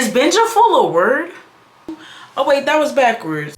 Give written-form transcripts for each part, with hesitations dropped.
Benja full of word? Oh wait, that was backwards.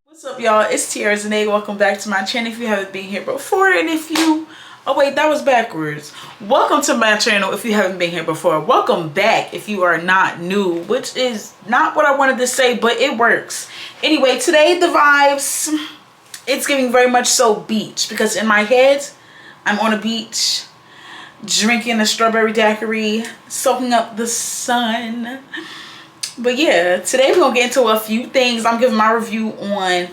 What's up, y'all? It's Za'nae. Welcome back to my channel if you haven't been here before. And if you... Oh wait, that was backwards. Welcome to my channel if you haven't been here before. Welcome back if you are not new, which is not what I wanted to say, but it works. Anyway, today the vibes, it's giving very much so beach, because in my head, I'm on a beach, drinking a strawberry daiquiri, soaking up the sun. But yeah, today we're gonna get into a few things. I'm giving my review on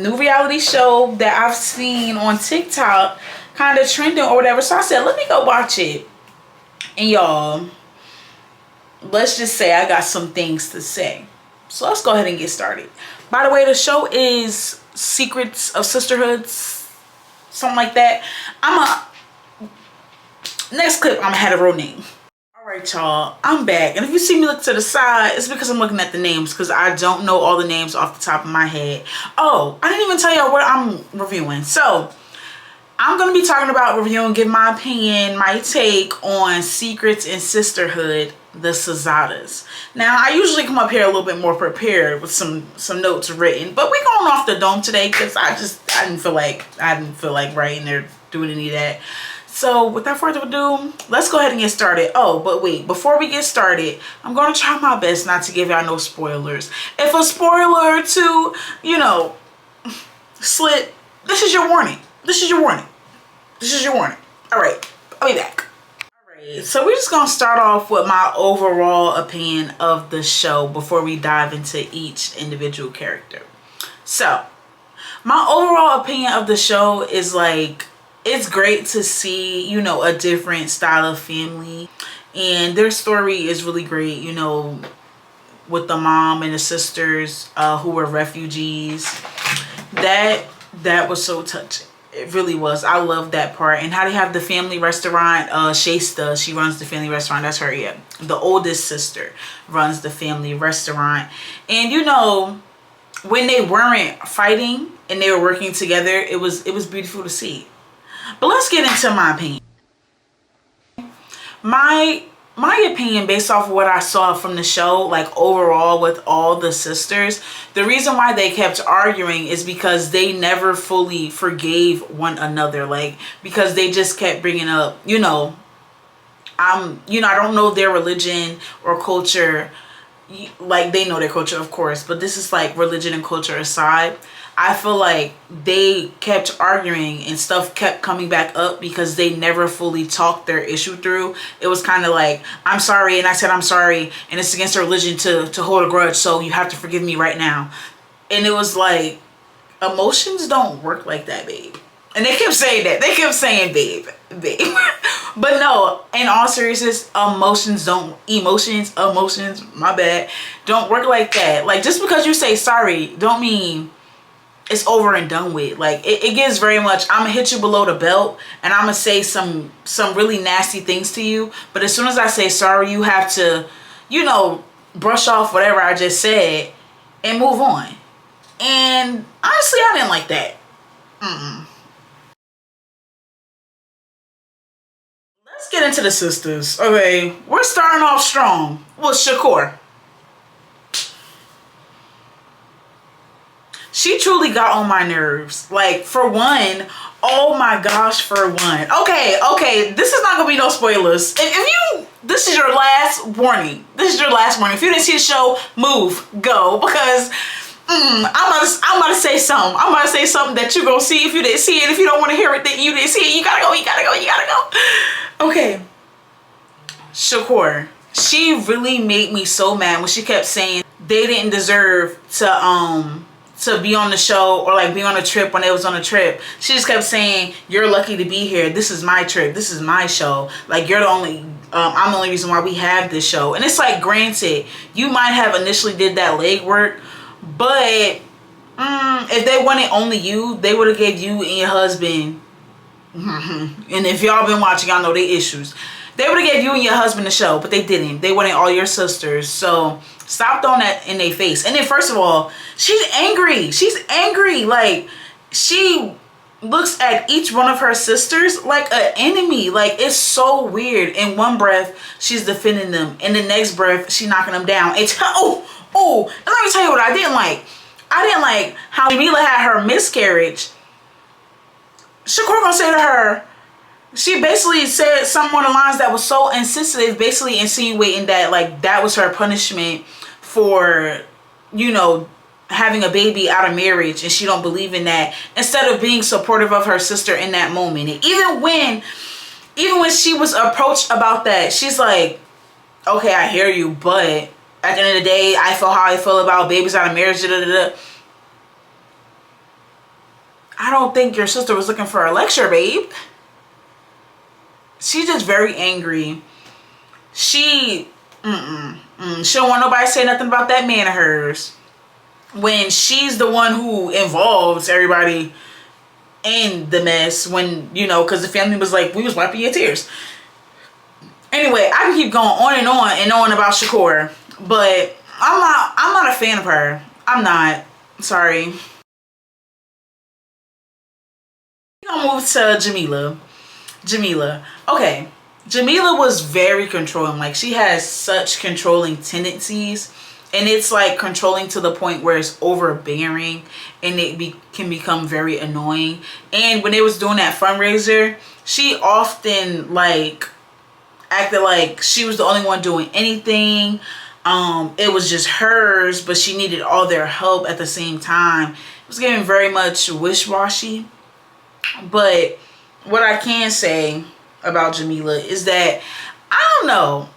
new reality show that I've seen on TikTok, kind of trending or whatever. So I said, let me go watch it. And y'all, let's just say I got some things to say. So let's go ahead and get started. By the way, the show is Secrets of Sisterhood, something like that. Next clip, I'm gonna have a real name. Alright, y'all, I'm back. And if you see me look to the side, it's because I'm looking at the names, because I don't know all the names off the top of my head. Oh, I didn't even tell y'all what I'm reviewing. So I'm going to be talking about reviewing, give my opinion, my take on Secrets and Sisterhood, the Sozahdahs. Now, I usually come up here a little bit more prepared with some notes written, but we're going off the dome today because I didn't feel like writing or doing any of that. So without further ado, let's go ahead and get started. Oh, but wait, before we get started, I'm going to try my best not to give y'all no spoilers. If a spoiler or two, you know, slip, this is your warning. This is your warning. This is your warning. All right, I'll be back. All right, so we're just going to start off with my overall opinion of the show before we dive into each individual character. So my overall opinion of the show is like, it's great to see, you know, a different style of family, and their story is really great, you know, with the mom and the sisters who were refugees. That was so touching. It really was. I love that part. And how they have the family restaurant, Shayster, she runs the family restaurant. That's her, yeah. The oldest sister runs the family restaurant. And you know, when they weren't fighting and they were working together, it was beautiful to see. But let's get into my opinion. My opinion, based off of what I saw from the show, like overall with all the sisters, the reason why they kept arguing is because they never fully forgave one another. Like, because they just kept bringing up, you know, I don't know their religion or culture. Like, they know their culture, of course, but this is like religion and culture aside. I feel like they kept arguing and stuff kept coming back up because they never fully talked their issue through. It was kind of like, I'm sorry, and I said I'm sorry, and it's against our religion to hold a grudge, so you have to forgive me right now. And it was like, emotions don't work like that, babe. And they kept saying that. They kept saying, babe. But no, in all seriousness, emotions, my bad, don't work like that. Like, just because you say sorry don't mean it's over and done with. Like, it gives very much, I'm gonna hit you below the belt and I'm gonna say some really nasty things to you, but as soon as I say sorry, you have to, you know, brush off whatever I just said and move on. And honestly, I didn't like that. Let's get into the sisters. Okay, we're starting off strong with Shakur. She truly got on my nerves. Like, for one, oh my gosh, for one. Okay, this is not gonna be no spoilers. This is your last warning. This is your last warning. If you didn't see the show, move, go, because I'm about to say something. I'm about to say something that you're gonna see if you didn't see it. If you don't want to hear it, then you didn't see it. You gotta go. Okay, Shakur. She really made me so mad when she kept saying they didn't deserve to be on the show or like be on a trip when they was on a trip. She just kept saying, you're lucky to be here. This is my trip. This is my show. Like, you're the only, I'm the only reason why we have this show. And it's like, granted, you might have initially did that legwork, but if they wanted only you, they would have gave you and your husband, and if y'all been watching, y'all know the issues. They would have gave you and your husband the show, but they didn't. They wanted all your sisters. So stop throwing that in their face. And then, first of all, she's angry. She's angry. Like, she looks at each one of her sisters like an enemy. Like, it's so weird. In one breath, she's defending them. In the next breath, she's knocking them down. And and let me tell you what I didn't like. I didn't like how Jamila had her miscarriage. Shakur gonna say to her, she basically said something on the lines that was so insensitive, basically insinuating that, like, that was her punishment for, you know, having a baby out of marriage, and she don't believe in that, instead of being supportive of her sister in that moment. And even when she was approached about that, she's like, okay, I hear you, but at the end of the day, I feel how I feel about babies out of marriage. Da, da, da. I don't think your sister was looking for a lecture, babe. She's just very angry. She don't want nobody to say nothing about that man of hers, when she's the one who involves everybody in the mess. When, you know, because the family was like, we was wiping your tears. Anyway, I can keep going on and on about Shakur, but I'm not a fan of her. I'm not. Sorry. We're gonna move to Jamila. Okay. Jamila was very controlling. Like, she has such controlling tendencies. And it's like controlling to the point where it's overbearing, and it can become very annoying. And when they was doing that fundraiser, she often like acted like she was the only one doing anything. It was just hers, but she needed all their help at the same time. It was getting very much wish-washy. But what I can say about Jamila is that I don't know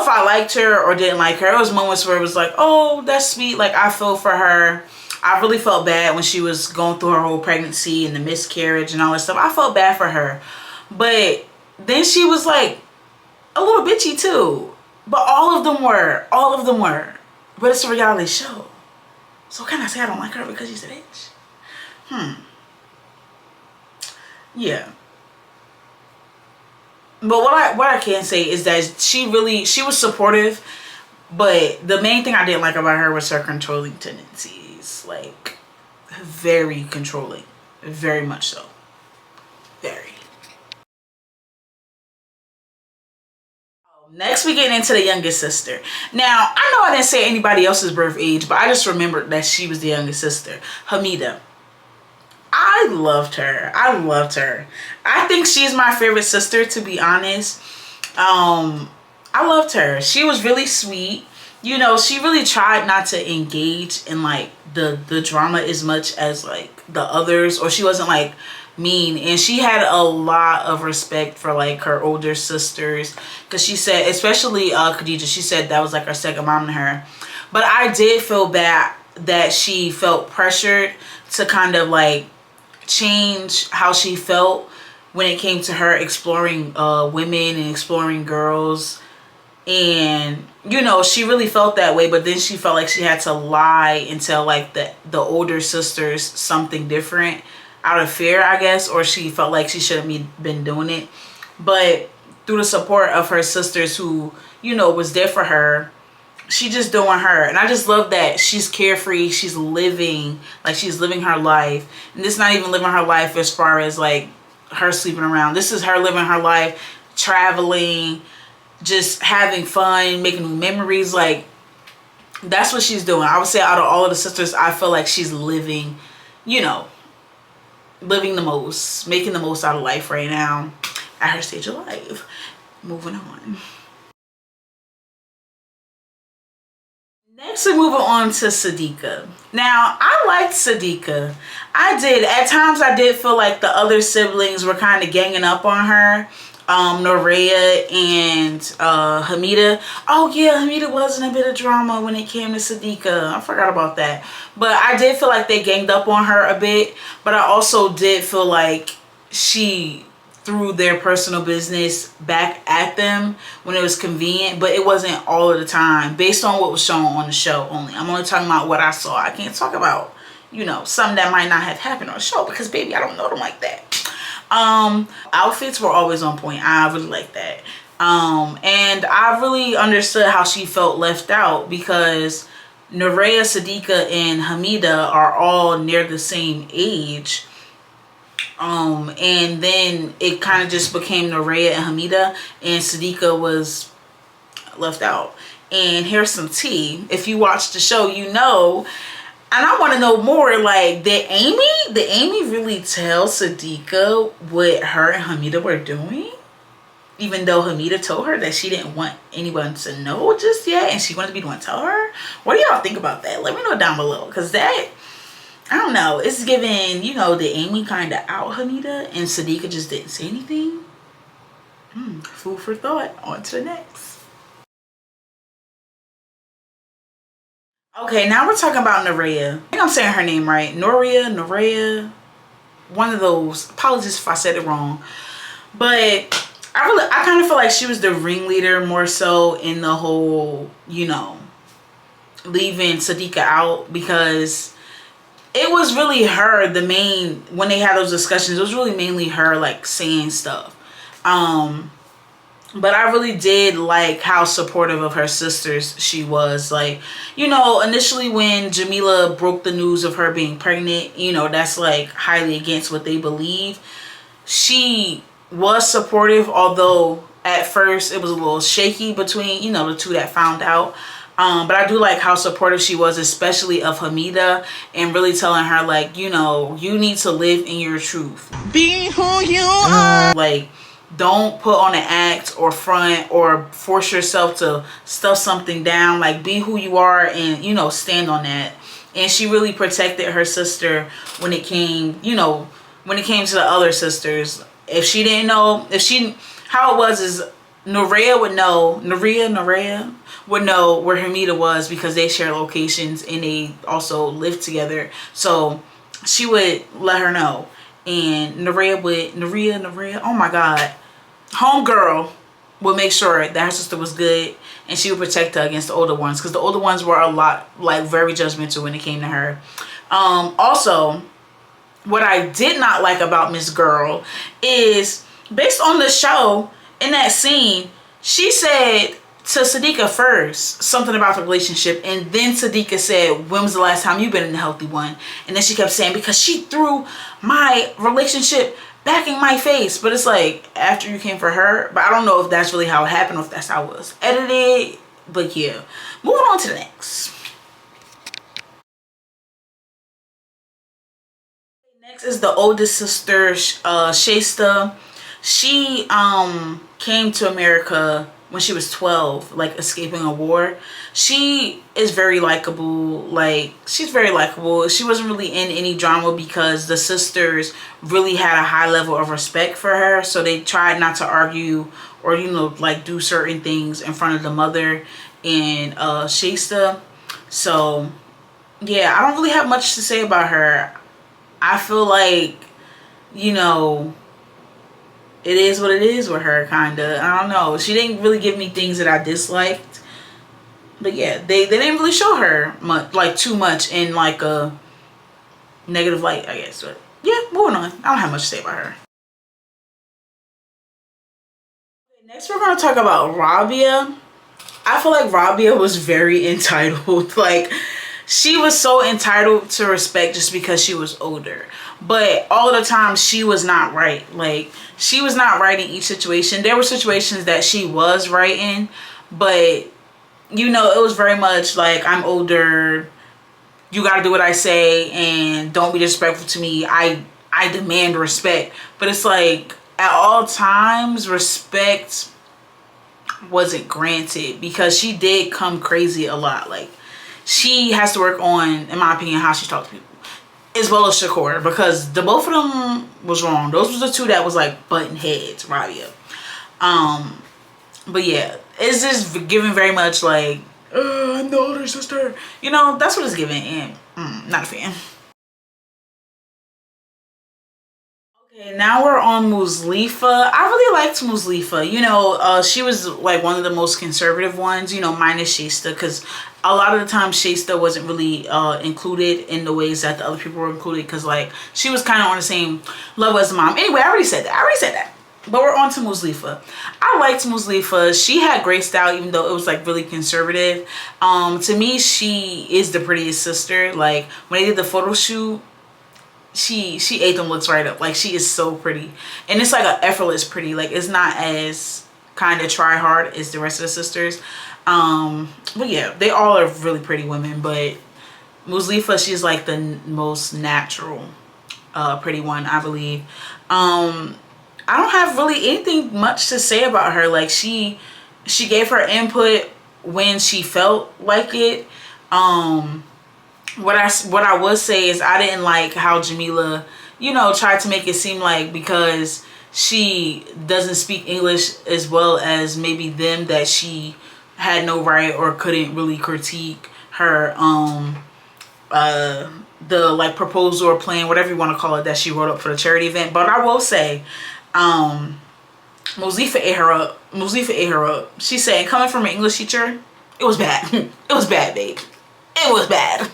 if I liked her or didn't like her. There was moments where it was like, oh, that's sweet. Like, I feel for her. I really felt bad when she was going through her whole pregnancy and the miscarriage and all that stuff. I felt bad for her. But then she was like a little bitchy too. But all of them were. But it's a reality show. So can I say I don't like her because she's a bitch? Yeah. But what I can say is that she was supportive, but the main thing I didn't like about her was her controlling tendencies. Like, very controlling. Very much so. Very. Next, we get into the youngest sister. Now, I know I didn't say anybody else's birth age, but I just remembered that she was the youngest sister. Hamida. I loved her. I think she's my favorite sister, to be honest. I loved her. She was really sweet. You know, she really tried not to engage in like the drama as much as like the others, or she wasn't like mean. And she had a lot of respect for like her older sisters, because she said, especially Khadija, she said that was like her second mom to her. But I did feel bad that she felt pressured to kind of like change how she felt when it came to her exploring women and exploring girls. And, you know, she really felt that way, but then she felt like she had to lie and tell like the older sisters something different out of fear, I guess, or she felt like she shouldn't been doing it. But through the support of her sisters who, you know, was there for her, she just doing her. And I just love that she's carefree. She's living her life. And this is not even living her life as far as like her sleeping around. This is her living her life, traveling, just having fun, making new memories. Like, that's what she's doing. I would say out of all of the sisters, I feel like she's living, you know, living the most, making the most out of life right now at her stage of life. Moving on. Next, we're moving on to Sadika. Now, I liked Sadika. I did. At times, I did feel like the other siblings were kind of ganging up on her. Norea and Hamida. Oh, yeah, Hamida was in a bit of drama when it came to Sadika. I forgot about that. But I did feel like they ganged up on her a bit. But I also did feel like she threw their personal business back at them when it was convenient, but it wasn't all of the time, based on what was shown on the show only. I'm only talking about what I saw. I can't talk about, you know, something that might not have happened on the show, because baby, I don't know them like that. Outfits were always on point. I really like that. And I really understood how she felt left out, because Norea, Sadika, and Hamida are all near the same age. And then it kind of just became Norea and Hamida, and Sadika was left out. And here's some tea. If you watch the show, you know, and I want to know more, like, did Amy really tell Sadika what her and Hamida were doing? Even though Hamida told her that she didn't want anyone to know just yet, and she wanted to be the one to tell her. What do y'all think about that? Let me know down below, because that, I don't know, it's giving, you know, did Amy kind of out Hamida and Sadika just didn't say anything? Food for thought. On to the next. Okay, now we're talking about Norea. I think I'm saying her name right. Norea. One of those. Apologies if I said it wrong. But I kind of feel like she was the ringleader more so in the whole, you know, leaving Sadika out, because it was really her, the main, when they had those discussions, it was really mainly her, like, saying stuff. But I really did like how supportive of her sisters she was. Like, you know, initially when Jamila broke the news of her being pregnant, you know, that's like highly against what they believe. She was supportive, although at first it was a little shaky between, you know, the two that found out. But I do like how supportive she was, especially of Hamida, and really telling her, like, you know, you need to live in your truth. Be who you are. Like, don't put on an act or front or force yourself to stuff something down. Like, be who you are and, you know, stand on that. And she really protected her sister when it came, you know, when it came to the other sisters. If she didn't know, how it was is Norea would know, Norea would know where Hamida was, because they share locations and they also live together. So she would let her know. And Norea, oh my God, homegirl would make sure that her sister was good, and she would protect her against the older ones, because the older ones were a lot, like, very judgmental when it came to her. Also, what I did not like about Miss Girl is, based on the show, in that scene, she said to Sadika first something about the relationship, and then Sadika said, when was the last time you've been in a healthy one? And then she kept saying, because she threw my relationship back in my face. But it's like, after you came for her. But I don't know if that's really how it happened, or if that's how it was edited. But yeah, moving on to the next. Next is the oldest sister, Shayster. She came to America when she was 12, like, escaping a war. She is very likable. Like, she's very likable. She wasn't really in any drama because the sisters really had a high level of respect for her, so they tried not to argue or, you know, like, do certain things in front of the mother and Shayster. So yeah, I don't really have much to say about her. I feel like, you know, it is what it is with her, kind of. I don't know. She didn't really give me things that I disliked. But yeah, they didn't really show her much, like, too much in, like, a negative light, I guess. But yeah, moving on. I don't have much to say about her. Okay, next we're going to talk about Rabia. I feel like Rabia was very entitled. Like, she was so entitled to respect just because she was older. But all of the time, she was not right. Like, she was not right in each situation. There were situations that she was right in, but, you know, it was very much like, I'm older, you gotta do what I say, and don't be disrespectful to me. I demand respect. But it's like, at all times, respect wasn't granted, because she did come crazy a lot. Like, she has to work on, in my opinion, how she talks to people, as well as Shakur, because the both of them was wrong. Those was the two that was like butting heads, Rabia. But yeah, it's just giving very much like, I'm the older sister, you know. That's what it's giving, and not a fan. Okay, now we're on Muslifa. I really liked Muslifa. You know, she was like one of the most conservative ones, you know, minus Shayster, because a lot of the time Shayster wasn't really included in the ways that the other people were included, because, like, she was kind of on the same level as the mom. Anyway, I already said that. But we're on to Muslifa. I liked Muslifa. She had great style, even though it was like really conservative. To me, she is the prettiest sister. Like, when they did the photo shoot, she ate them looks right up. Like, she is so pretty, and it's like a effortless pretty. Like, it's not as kind of try hard as the rest of the sisters. But yeah, they all are really pretty women, but Muslifa, she's like the most natural pretty one, I believe. I don't have really anything much to say about her. Like, she gave her input when she felt like it. What I would say is I didn't like how Jamila, you know, tried to make it seem like because she doesn't speak English as well as maybe them, that she had no right or couldn't really critique her the like proposal or plan, whatever you want to call it, that she wrote up for the charity event. But I will say, Muslifa ate her up. Muslifa ate her up. She said, coming from an English teacher, it was bad. It was bad, babe. It was bad.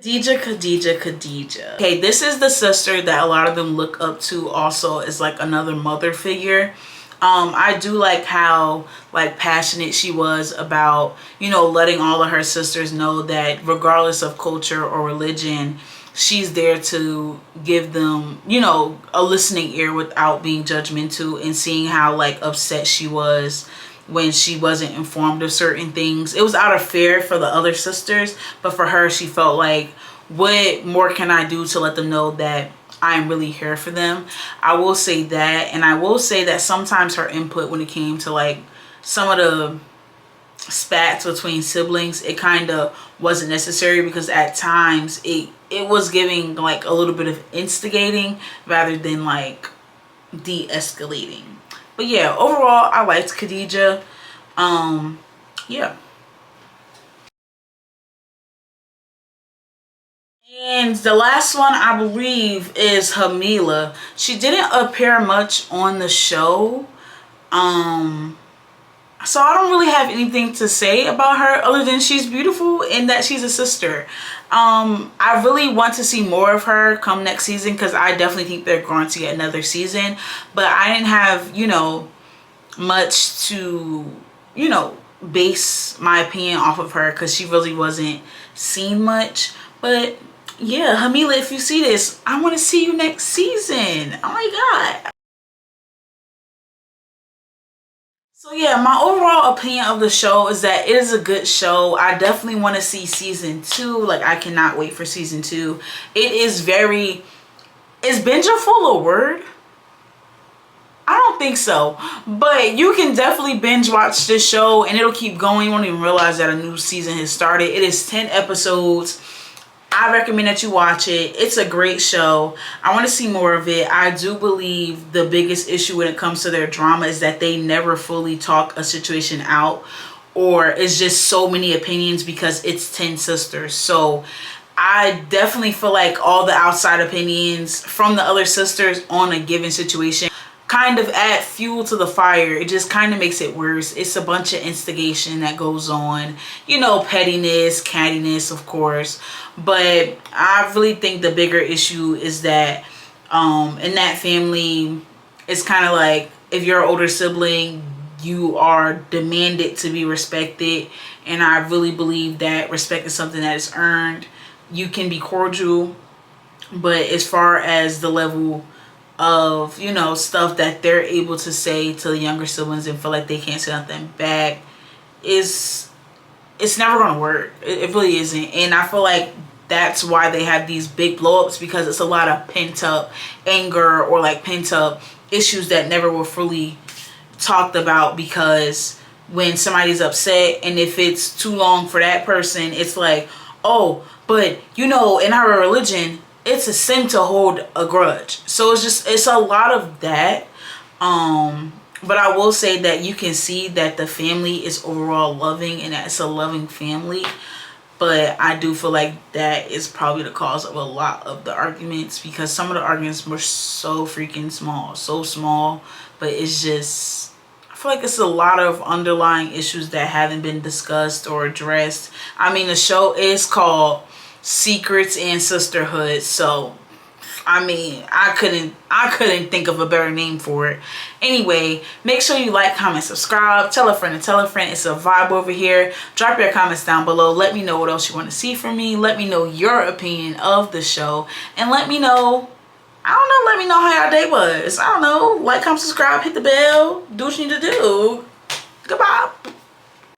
Khadija. Okay, this is the sister that a lot of them look up to also as like another mother figure. I do like how like passionate she was about, you know, letting all of her sisters know that regardless of culture or religion, she's there to give them, you know, a listening ear without being judgmental, and seeing how like upset she was when she wasn't informed of certain things. It was out of fear for the other sisters, but for her, she felt like, what more can I do to let them know that I'm really here for them? I will say that. And I will say that sometimes her input when it came to like some of the spats between siblings, it kind of wasn't necessary, because at times it was giving like a little bit of instigating rather than like de-escalating. But yeah, overall I liked Khadija. Yeah. And the last one I believe is Hamila. She didn't appear much on the show. So I don't really have anything to say about her other than she's beautiful and that she's a sister. I really want to see more of her come next season, because I definitely think they're going to get another season. But I didn't have, you know, much to, you know, base my opinion off of her, because she really wasn't seen much. But yeah, Hamila, if you see this, I want to see you next season. Oh my God. So yeah, my overall opinion of the show is that it is a good show. I definitely want to see season 2. Like, I cannot wait for season 2. It is very... Is binge a full word? I don't think so. But you can definitely binge watch this show and it'll keep going. You won't even realize that a new season has started. It is 10 episodes. I recommend that you watch it. It's a great show. I want to see more of it. I do believe the biggest issue when it comes to their drama is that they never fully talk a situation out, or it's just so many opinions because it's 10 sisters. So I definitely feel like all the outside opinions from the other sisters on a given situation kind of add fuel to the fire. It just kind of makes it worse. It's a bunch of instigation that goes on, you know, pettiness, cattiness, of course. But I really think the bigger issue is that in that family, it's kind of like, if you're an older sibling, you are demanded to be respected. And I really believe that respect is something that is earned. You can be cordial, but as far as the level of, you know, stuff that they're able to say to the younger siblings and feel like they can't say nothing back, it's never gonna work. It really isn't. And I feel like that's why they have these big blow-ups, because it's a lot of pent-up anger or like pent-up issues that never were fully talked about. Because when somebody's upset, and if it's too long for that person, it's like, oh, but you know, in our religion, it's a sin to hold a grudge. So it's a lot of that. But I will say that you can see that the family is overall loving, and that it's a loving family. But I do feel like that is probably the cause of a lot of the arguments, because some of the arguments were so freaking small, so small. But it's just, I feel like it's a lot of underlying issues that haven't been discussed or addressed. I mean, the show is called Secrets and Sisterhood, so I mean, I couldn't think of a better name for it. Anyway, make sure you like, comment, subscribe, tell a friend and tell a friend. It's a vibe over here. Drop your comments down below. Let me know what else you want to see from me. Let me know your opinion of the show, and let me know, I don't know, let me know how your day was. I don't know. Like, comment, subscribe, hit the bell, do what you need to do. Goodbye.